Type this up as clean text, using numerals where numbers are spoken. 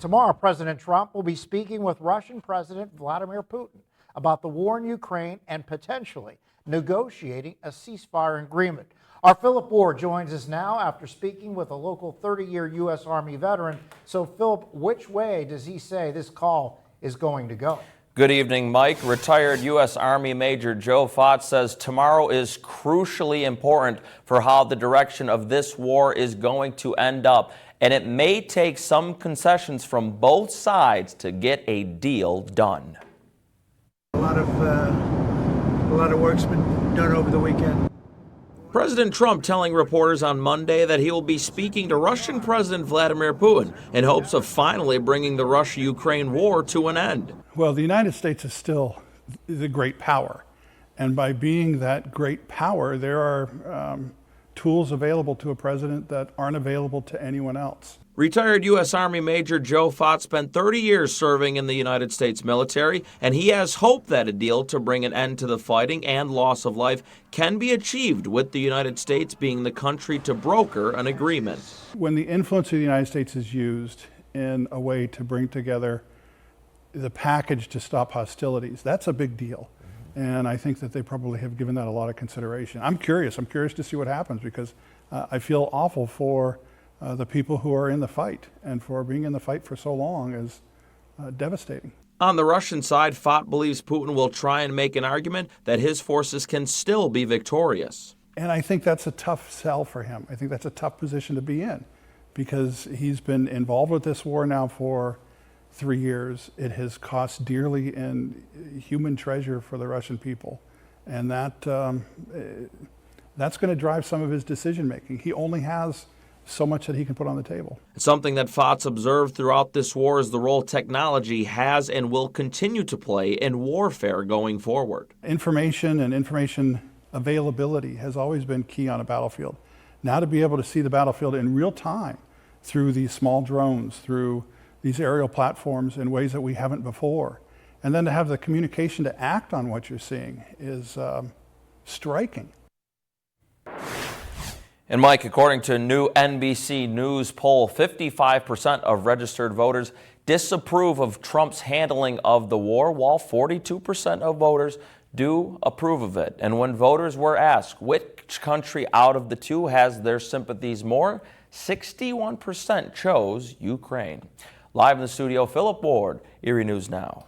Tomorrow, President Trump will be speaking with Russian President Vladimir Putin about the war in Ukraine and potentially negotiating a ceasefire agreement. Our Philip Ward joins us now after speaking with a local 30-year U.S. Army veteran. So, Philip, which way does he say this call is going to go? Good evening, Mike. Retired U.S. Army Major Joe Pfadt says tomorrow is crucially important for how the direction of this war is going to end up, and it may take some concessions from both sides to get a deal done. A lot of work's been done over the weekend. President Trump telling reporters on Monday that he will be speaking to Russian President Vladimir Putin in hopes of finally bringing the Russia-Ukraine war to an end. Well, the United States is still the great power. And by being that great power, there are tools available to a president that aren't available to anyone else. Retired U.S. Army Major Joe Pfadt spent 30 years serving in the United States military, and he has hope that a deal to bring an end to the fighting and loss of life can be achieved, with the United States being the country to broker an agreement. When the influence of the United States is used in a way to bring together the package to stop hostilities, that's a big deal. And I think that they probably have given that a lot of consideration. I'm curious to see what happens, because I feel awful for the people who are in the fight, and for being in the fight for so long is devastating. On the Russian side, Pfadt believes Putin will try and make an argument that his forces can still be victorious. And I think that's a tough sell for him. I think that's a tough position to be in, because he's been involved with this war now for 3 years. It has cost dearly in human treasure for the Russian people. And that's going to drive some of his decision making. He only has so much that he can put on the table. Something that Pfadt's observed throughout this war is the role technology has and will continue to play in warfare going forward. Information and information availability has always been key on a battlefield. Now to be able to see the battlefield in real time through these small drones, through these aerial platforms in ways that we haven't before, and then to have the communication to act on what you're seeing is striking. And Mike, according to a new NBC News poll, 55% of registered voters disapprove of Trump's handling of the war, while 42% of voters do approve of it. And when voters were asked which country out of the two has their sympathies more, 61% chose Ukraine. Live in the studio, Philip Ward, Erie News Now.